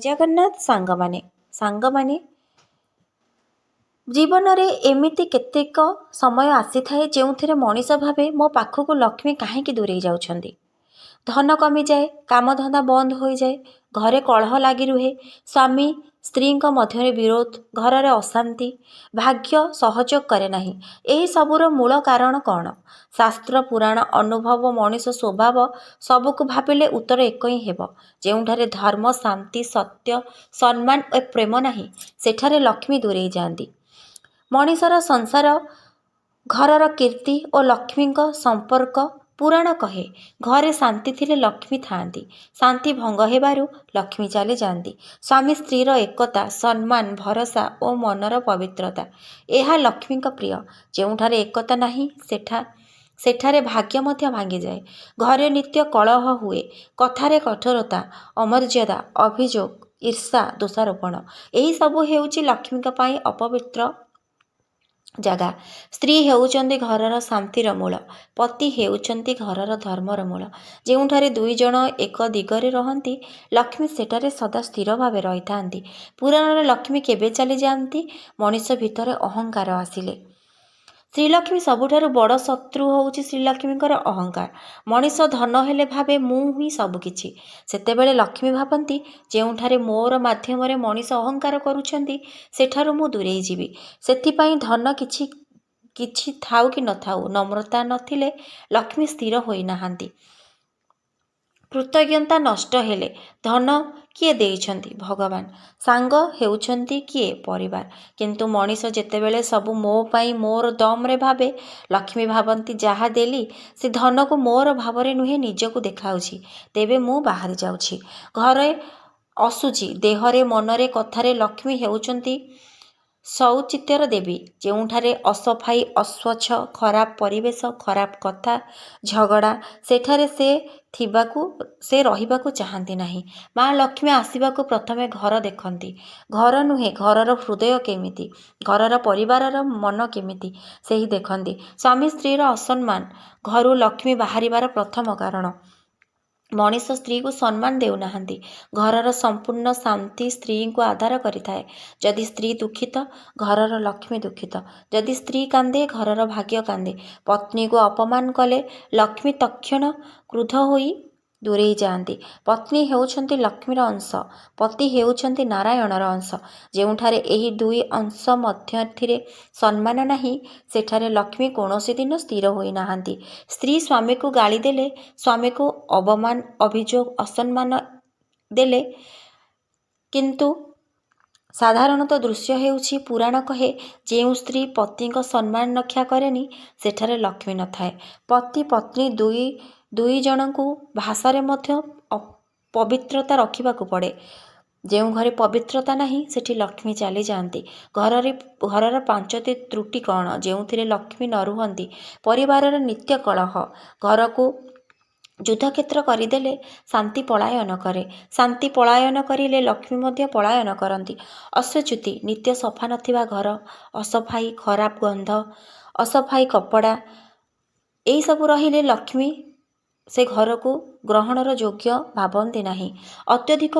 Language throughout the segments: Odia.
ଜଗନ୍ନାଥ ସାଙ୍ଗମାନେ ଜୀବନରେ ଏମିତି କେତେକ ସମୟ ଆସିଥାଏ ଯେଉଁଥିରେ ମଣିଷ ଭାବେ ମୋ ପାଖକୁ ଲକ୍ଷ୍ମୀ କାହିଁକି ଦୂରେଇ ଯାଉଛନ୍ତି। ଧନ କମିଯାଏ, କାମଧନ୍ଦା ବନ୍ଦ ହୋଇଯାଏ, ଘରେ କଳହ ଲାଗି ରୁହେ, ସ୍ୱାମୀ ସ୍ତ୍ରୀଙ୍କ ମଧ୍ୟରେ ବିରୋଧ, ଘରରେ ଅଶାନ୍ତି, ଭାଗ୍ୟ ସହଯୋଗ କରେ ନାହିଁ। ଏହି ସବୁର ମୂଳ କାରଣ କ'ଣ? ଶାସ୍ତ୍ର, ପୁରାଣ, ଅନୁଭବ, ମଣିଷ ସ୍ୱଭାବ ସବୁକୁ ଭାବିଲେ ଉତ୍ତର ଏକ ହିଁ ହେବ। ଯେଉଁଠାରେ ଧର୍ମ, ଶାନ୍ତି, ସତ୍ୟ, ସମ୍ମାନ ଓ ପ୍ରେମ ନାହିଁ, ସେଠାରେ ଲକ୍ଷ୍ମୀ ଦୂରେଇ ଯାଆନ୍ତି। ମଣିଷର ସଂସାର, ଘରର କୀର୍ତ୍ତି ଓ ଲକ୍ଷ୍ମୀଙ୍କ ସମ୍ପର୍କ ପୁରାଣ କହେ, ଘରେ ଶାନ୍ତି ଥିଲେ ଲକ୍ଷ୍ମୀ ଥାଆନ୍ତି, ଶାନ୍ତି ଭଙ୍ଗ ହେବାରୁ ଲକ୍ଷ୍ମୀ ଚାଲି ଯାଆନ୍ତି। ସ୍ୱାମୀ ସ୍ତ୍ରୀର ଏକତା, ସମ୍ମାନ, ଭରସା ଓ ମନର ପବିତ୍ରତା ଏହା ଲକ୍ଷ୍ମୀଙ୍କ ପ୍ରିୟ। ଯେଉଁଠାରେ ଏକତା ନାହିଁ, ସେଠାରେ ଭାଗ୍ୟ ମଧ୍ୟ ଭାଙ୍ଗିଯାଏ। ଘରେ ନିତ୍ୟ କଳହ ହୁଏ, କଥାରେ କଠୋରତା, ଅମର୍ଯ୍ୟାଦା, ଅଭିଯୋଗ, ଈର୍ଷା, ଦୋଷାରୋପଣ ଏହିସବୁ ହେଉଛି ଲକ୍ଷ୍ମୀଙ୍କ ପାଇଁ ଅପବିତ୍ର ଜାଗା। ସ୍ତ୍ରୀ ହେଉଛନ୍ତି ଘରର ଶାନ୍ତିର ମୂଳ, ପତି ହେଉଛନ୍ତି ଘରର ଧର୍ମର ମୂଳ। ଯେଉଁଠାରେ ଦୁଇ ଜଣ ଏକ ଦିଗରେ ରହନ୍ତି, ଲକ୍ଷ୍ମୀ ସେଠାରେ ସଦା ସ୍ଥିର ଭାବେ ରହିଥାନ୍ତି। ପୁରାଣରେ ଲକ୍ଷ୍ମୀ କେବେ ଚାଲିଯାଆନ୍ତି? ମଣିଷ ଭିତରେ ଅହଙ୍କାର ଆସିଲେ। ଶ୍ରୀଲକ୍ଷ୍ମୀ ସବୁଠାରୁ ବଡ଼ ଶତ୍ରୁ ହେଉଛି ଶ୍ରୀଲକ୍ଷ୍ମୀଙ୍କର ଅହଙ୍କାର। ମଣିଷ ଧନ ହେଲେ ଭାବେ ମୁଁ ହିଁ ସବୁକିଛି। ସେତେବେଳେ ଲକ୍ଷ୍ମୀ ଭାବନ୍ତି, ଯେଉଁଠାରେ ମୋର ମାଧ୍ୟମରେ ମଣିଷ ଅହଙ୍କାର କରୁଛନ୍ତି, ସେଠାରୁ ମୁଁ ଦୂରେଇ ଯିବି। ସେଥିପାଇଁ ଧନ କିଛି ଥାଉ କି ନଥାଉ, ନମ୍ରତା ନଥିଲେ ଲକ୍ଷ୍ମୀ ସ୍ଥିର ହୋଇନାହାନ୍ତି। କୃତଜ୍ଞତା ନଷ୍ଟ ହେଲେ ଧନ କିଏ ଦେଇଛନ୍ତି? ଭଗବାନ। ସାଙ୍ଗ ହେଉଛନ୍ତି କିଏ? ପରିବାର। କିନ୍ତୁ ମଣିଷ ଯେତେବେଳେ ସବୁ ମୋ ପାଇଁ, ମୋର ଦମରେ ଭାବେ, ଲକ୍ଷ୍ମୀ ଭାବନ୍ତି ଯାହା ଦେଲି ସେ ଧନକୁ ମୋର ଭାବରେ ନୁହେଁ ନିଜକୁ ଦେଖାଉଛି, ତେବେ ମୁଁ ବାହାରି ଯାଉଛି। ଘରେ ଅଶୁଚି, ଦେହରେ, ମନରେ, କଥାରେ ଲକ୍ଷ୍ମୀ ହେଉଛନ୍ତି ସୌଚିତ୍ୟର ଦେବୀ। ଯେଉଁଠାରେ ଅସଫାଇ, ଅସ୍ୱଚ୍ଛ, ଖରାପ ପରିବେଶ, ଖରାପ କଥା, ଝଗଡ଼ା, ସେଠାରେ ସେ ରହିବାକୁ ଚାହାନ୍ତି ନାହିଁ। ମା ଲକ୍ଷ୍ମୀ ଆସିବାକୁ ପ୍ରଥମେ ଘର ଦେଖନ୍ତି। ଘର ନୁହେଁ, ଘରର ହୃଦୟ କେମିତି, ଘରର ପରିବାରର ମନ କେମିତି, ସେହି ଦେଖନ୍ତି। ସ୍ୱାମୀ ସ୍ତ୍ରୀର ଅସମ୍ମାନ ଘରୁ ଲକ୍ଷ୍ମୀ ବାହାରିବାର ପ୍ରଥମ କାରଣ। ମଣିଷ ସ୍ତ୍ରୀକୁ ସମ୍ମାନ ଦେଉନାହାନ୍ତି। ଘରର ସମ୍ପୂର୍ଣ୍ଣ ଶାନ୍ତି ସ୍ତ୍ରୀଙ୍କୁ ଆଧାର କରିଥାଏ। ଯଦି ସ୍ତ୍ରୀ ଦୁଃଖିତ, ଘରର ଲକ୍ଷ୍ମୀ ଦୁଃଖିତ। ଯଦି ସ୍ତ୍ରୀ କାନ୍ଦେ, ଘରର ଭାଗ୍ୟ କାନ୍ଦେ। ପତ୍ନୀକୁ ଅପମାନ କଲେ ଲକ୍ଷ୍ମୀ ତକ୍ଷଣ କ୍ରୁଦ୍ଧ ହୋଇ ଦୂରେଇ ଯାଆନ୍ତି। ପତ୍ନୀ ହେଉଛନ୍ତି ଲକ୍ଷ୍ମୀର ଅଂଶ, ପତି ହେଉଛନ୍ତି ନାରାୟଣର ଅଂଶ। ଯେଉଁଠାରେ ଏହି ଦୁଇ ଅଂଶ ମଧ୍ୟରେ ସମ୍ମାନ ନାହିଁ, ସେଠାରେ ଲକ୍ଷ୍ମୀ କୌଣସି ଦିନ ସ୍ଥିର ହୋଇନାହାନ୍ତି। ସ୍ତ୍ରୀ ସ୍ୱାମୀକୁ ଗାଳି ଦେଲେ, ସ୍ୱାମୀକୁ ଅବମାନ, ଅଭିଯୋଗ, ଅସମ୍ମାନ ଦେଲେ, କିନ୍ତୁ ସାଧାରଣତଃ ଦୃଶ୍ୟ ହେଉଛି, ପୁରାଣ କହେ, ଯେଉଁ ସ୍ତ୍ରୀ ପତିଙ୍କ ସମ୍ମାନ ରକ୍ଷା କରେନି, ସେଠାରେ ଲକ୍ଷ୍ମୀ ନଥାଏ। ପତି ପତ୍ନୀ ଦୁଇ ଜଣଙ୍କୁ ଭାଷାରେ ମଧ୍ୟ ପବିତ୍ରତା ରଖିବାକୁ ପଡ଼େ। ଯେଉଁ ଘରେ ପବିତ୍ରତା ନାହିଁ, ସେଠି ଲକ୍ଷ୍ମୀ ଚାଲିଯାଆନ୍ତି। ଘରର ପାଞ୍ଚଟି ତ୍ରୁଟି କ'ଣ ଯେଉଁଥିରେ ଲକ୍ଷ୍ମୀ ନ ରୁହନ୍ତି? ପରିବାରର ନିତ୍ୟ କଳହ ଘରକୁ ଯୁଦ୍ଧକ୍ଷେତ୍ର କରିଦେଲେ ଶାନ୍ତି ପଳାୟନ କରେ। ଶାନ୍ତି ପଳାୟନ କରିଲେ ଲକ୍ଷ୍ମୀ ମଧ୍ୟ ପଳାୟନ କରନ୍ତି। ଅଶୁଚି, ନିତ୍ୟ ସଫା ନଥିବା ଘର, ଅସଫାଇ, ଖରାପ ଗନ୍ଧ, ଅସଫାଇ କପଡ଼ା ଏହିସବୁ ରହିଲେ ଲକ୍ଷ୍ମୀ ସେ ଘରକୁ ଗ୍ରହଣର ଯୋଗ୍ୟ ଭାବନ୍ତି ନାହିଁ। ଅତ୍ୟଧିକ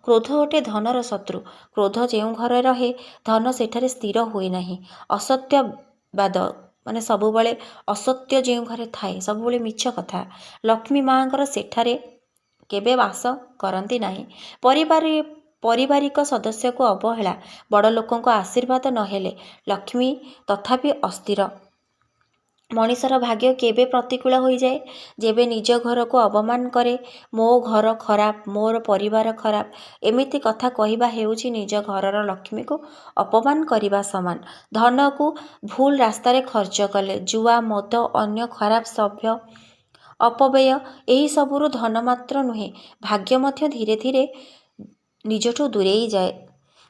କ୍ରୋଧ ଅଟେ ଧନର ଶତ୍ରୁ। କ୍ରୋଧ ଯେଉଁ ଘରେ ରହେ, ଧନ ସେଠାରେ ସ୍ଥିର ହୁଏ ନାହିଁ। ଅସତ୍ୟବାଦ ସବୁବେଳେ ଅସତ୍ୟ ଯେଉଁ ଘରେ ଥାଏ, ସବୁବେଳେ ମିଛ କଥା, ଲକ୍ଷ୍ମୀ ମାଙ୍କର ସେଠାରେ କେବେ ବାସ କରନ୍ତି ନାହିଁ। ପାରିବାରିକ ସଦସ୍ୟକୁ ଅବହେଳା, ବଡ଼ ଲୋକଙ୍କ ଆଶୀର୍ବାଦ ନହେଲେ ଲକ୍ଷ୍ମୀ ତଥାପି ଅସ୍ଥିର। ମଣିଷର ଭାଗ୍ୟ କେବେ ପ୍ରତିକୂଳ ହୋଇଯାଏ? ଯେବେ ନିଜ ଘରକୁ ଅପମାନ କରେ। ମୋ ଘର ଖରାପ, ମୋର ପରିବାର ଖରାପ, ଏମିତି କଥା କହିବା ହେଉଛି ନିଜ ଘରର ଲକ୍ଷ୍ମୀକୁ ଅପମାନ କରିବା ସମାନ। ଧନକୁ ଭୁଲ ରାସ୍ତାରେ ଖର୍ଚ୍ଚ କଲେ, ଜୁଆ, ମଦ, ଅନ୍ୟ ଖରାପ ସଭ୍ୟ ଅପବ୍ୟୟ ଏହିସବୁରୁ ଧନ ମାତ୍ର ନୁହେଁ, ଭାଗ୍ୟ ମଧ୍ୟ ଧୀରେ ଧୀରେ ନିଜଠୁ ଦୂରେଇ ଯାଏ।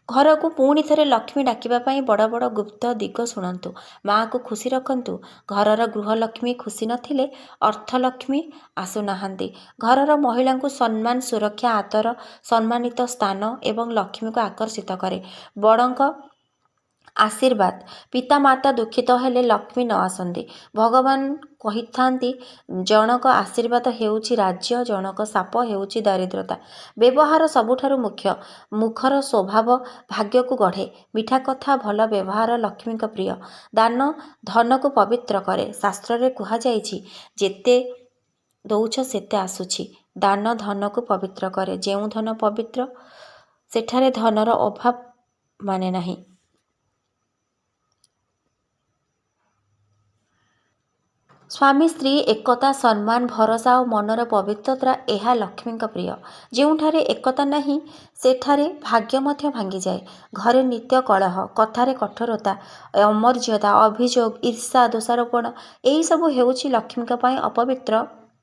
ଘରକୁ ପୁଣି ଥରେ ଲକ୍ଷ୍ମୀ ଡାକିବା ପାଇଁ ବଡ଼ ବଡ଼ ଗୁପ୍ତ ଦିଗ ଶୁଣନ୍ତୁ। ମାଆକୁ ଖୁସି ରଖନ୍ତୁ। ଘରର ଗୃହଲକ୍ଷ୍ମୀ ଖୁସି ନଥିଲେ ଅର୍ଥଲକ୍ଷ୍ମୀ ଆସୁନାହାନ୍ତି। ଘରର ମହିଳାଙ୍କୁ ସମ୍ମାନ, ସୁରକ୍ଷା, ଆଦର, ସମ୍ମାନିତ ସ୍ଥାନ ଏବଂ ଲକ୍ଷ୍ମୀକୁ ଆକର୍ଷିତ କରେ। ବଡ଼ଙ୍କ ଆଶୀର୍ବାଦ। ପିତାମାତା ଦୁଃଖିତ ହେଲେ ଲକ୍ଷ୍ମୀ ନ ଆସନ୍ତି। ଭଗବାନ କହିଥାନ୍ତି ଜଣକ ଆଶୀର୍ବାଦ ହେଉଛି ରାଜ୍ୟ, ଜଣକ ଶାପ ହେଉଛି ଦରିଦ୍ରତା। ବ୍ୟବହାର ସବୁଠାରୁ ମୁଖ୍ୟ। ମୁଖର ସ୍ୱଭାବ ଭାଗ୍ୟକୁ ଗଢ଼େ। ମିଠା କଥା, ଭଲ ବ୍ୟବହାର ଲକ୍ଷ୍ମୀଙ୍କ ପ୍ରିୟ। ଦାନ ଧନକୁ ପବିତ୍ର କରେ। ଶାସ୍ତ୍ରରେ କୁହାଯାଇଛି ଯେତେ ଦଉଛ ସେତେ ଆସୁଛି। ଦାନ ଧନକୁ ପବିତ୍ର କରେ। ଯେଉଁ ଧନ ପବିତ୍ର ସେଠାରେ ଧନର ଅଭାବ ମାନେ ନାହିଁ। ସ୍ୱାମୀ ସ୍ତ୍ରୀ ଏକତା, ସମ୍ମାନ, ଭରସା ଓ ମନର ପବିତ୍ରତା ଏହା ଲକ୍ଷ୍ମୀଙ୍କ ପ୍ରିୟ। ଯେଉଁଠାରେ ଏକତା ନାହିଁ ସେଠାରେ ଭାଗ୍ୟ ମଧ୍ୟ ଭାଙ୍ଗିଯାଏ। ଘରେ ନିତ୍ୟ କଳହ, କଥାରେ କଠୋରତା, ଅମର୍ଯ୍ୟାଦା, ଅଭିଯୋଗ, ଈର୍ଷା, ଦୋଷାରୋପଣ ଏହିସବୁ ହେଉଛି ଲକ୍ଷ୍ମୀଙ୍କ ପାଇଁ ଅପବିତ୍ର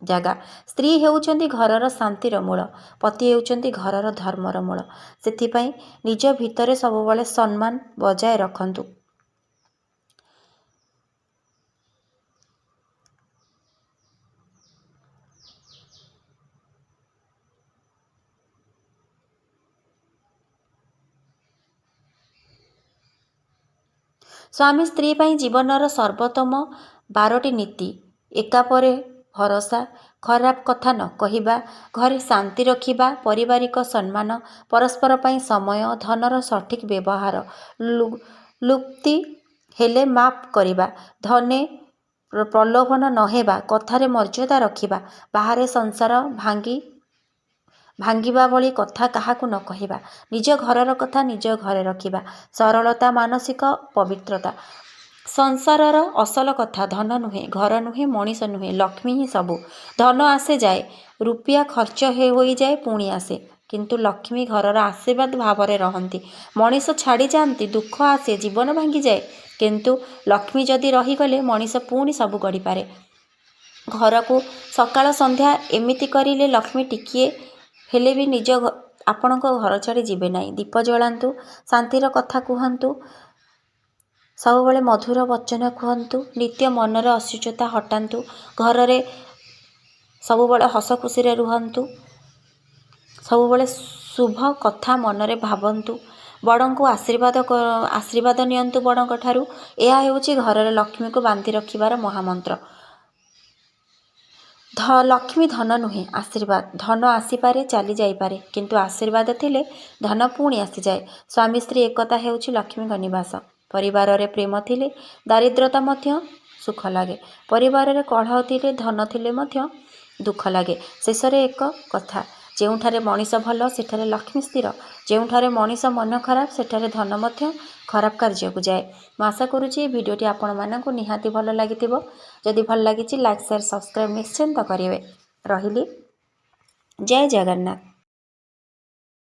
ଜାଗା। ସ୍ତ୍ରୀ ହେଉଛନ୍ତି ଘରର ଶାନ୍ତିର ମୂଳ, ପତି ହେଉଛନ୍ତି ଘରର ଧର୍ମର ମୂଳ। ସେଥିପାଇଁ ନିଜ ଭିତରେ ସବୁବେଳେ ସମ୍ମାନ ବଜାୟ ରଖନ୍ତୁ। ସ୍ୱାମୀ ସ୍ତ୍ରୀ ପାଇଁ ଜୀବନର ସର୍ବୋତ୍ତମ 12ଟି ନୀତି। ଏକା ପରେ ଭରସା, ଖରାପ କଥା ନ କହିବା, ଘରେ ଶାନ୍ତି ରଖିବା, ପାରିବାରିକ ସମ୍ମାନ, ପରସ୍ପର ପାଇଁ ସମୟ, ଧନର ସଠିକ୍ ବ୍ୟବହାର, ଲୁପ୍ତି ହେଲେ ମାଫ କରିବା, ଧନେ ପ୍ରଲୋଭନ ନ ହେବା, କଥାରେ ମର୍ଯ୍ୟାଦା ରଖିବା, ବାହାରେ ସଂସାର ଭାଙ୍ଗିବା ଭଳି କଥା କାହାକୁ ନ କହିବା, ନିଜ ଘରର କଥା ନିଜ ଘରେ ରଖିବା, ସରଳତା, ମାନସିକ ପବିତ୍ରତା। ସଂସାରର ଅସଲ କଥା ଧନ ନୁହେଁ, ଘର ନୁହେଁ, ମଣିଷ ନୁହେଁ, ଲକ୍ଷ୍ମୀ ହିଁ ସବୁ। ଧନ ଆସେ ଯାଏ, ରୁପିଆ ଖର୍ଚ୍ଚ ହୋଇଯାଏ ପୁଣି ଆସେ, କିନ୍ତୁ ଲକ୍ଷ୍ମୀ ଘରର ଆଶୀର୍ବାଦ ଭାବରେ ରହନ୍ତି। ମଣିଷ ଛାଡ଼ିଯାଆନ୍ତି, ଦୁଃଖ ଆସେ, ଜୀବନ ଭାଙ୍ଗିଯାଏ, କିନ୍ତୁ ଲକ୍ଷ୍ମୀ ଯଦି ରହିଗଲେ ମଣିଷ ପୁଣି ସବୁ ଗଢ଼ିପାରେ। ଘରକୁ ସକାଳ ସନ୍ଧ୍ୟା ଏମିତି କରିଲେ ଲକ୍ଷ୍ମୀ ଟିକିଏ ହେଲେ ବି ଆପଣଙ୍କ ଘର ଛାଡ଼ି ଯିବେ ନାହିଁ। ଦୀପ ଜଳାନ୍ତୁ, ଶାନ୍ତିର କଥା କୁହନ୍ତୁ, ସବୁବେଳେ ମଧୁର ବଚନ କୁହନ୍ତୁ, ନିତ୍ୟ ମନର ଅସୁସ୍ଥତା ହଟାନ୍ତୁ, ଘରରେ ସବୁବେଳେ ହସ ଖୁସିରେ ରୁହନ୍ତୁ, ସବୁବେଳେ ଶୁଭ କଥା ମନରେ ଭାବନ୍ତୁ, ବଡ଼ଙ୍କୁ ଆଶୀର୍ବାଦ ନିଅନ୍ତୁ ବଡ଼ଙ୍କ ଠାରୁ। ଏହା ହେଉଛି ଘରର ଲକ୍ଷ୍ମୀକୁ ବାନ୍ଧି ରଖିବାର ମହାମନ୍ତ୍ର। ଲକ୍ଷ୍ମୀ ଧନ ନୁହେଁ, ଆଶୀର୍ବାଦ। ଧନ ଆସିପାରେ, ଚାଲି ଯାଇପାରେ, କିନ୍ତୁ ଆଶୀର୍ବାଦ ଥିଲେ ଧନ ପୁଣି ଆସିଯାଏ। ସ୍ୱାମୀ ସ୍ତ୍ରୀ ଏକତା ହେଉଛି ଲକ୍ଷ୍ମୀଙ୍କ ନିବାସ। ପରିବାରରେ ପ୍ରେମ ଥିଲେ ଦାରିଦ୍ରତା ମଧ୍ୟ ସୁଖ ଲାଗେ। ପରିବାରରେ କଳହ ଥିଲେ, ଧନ ଥିଲେ ମଧ୍ୟ ଦୁଃଖ ଲାଗେ। ଶେଷରେ ଏକ କଥା, ଯେଉଁଠାରେ ମଣିଷ ଭଲ ସେଠାରେ ଲକ୍ଷ୍ମୀ ସ୍ଥିର। ଯେଉଁଠାରେ ମଣିଷ ମନ ଖରାପ ସେଠାରେ ଧନ ମଧ୍ୟ ଖରାପ କାର୍ଯ୍ୟକୁ ଯାଏ। ମୁଁ ଆଶା କରୁଛି ଏହି ଭିଡ଼ିଓଟି ଆପଣମାନଙ୍କୁ ନିହାତି ଭଲ ଲାଗିଥିବ। ଯଦି ଭଲ ଲାଗିଛି ଲାଇକ୍, ସେୟାର, ସବସ୍କ୍ରାଇବ୍ ନିଶ୍ଚିନ୍ତ କରିବେ। ରହିଲି। ଜୟ ଜଗନ୍ନାଥ।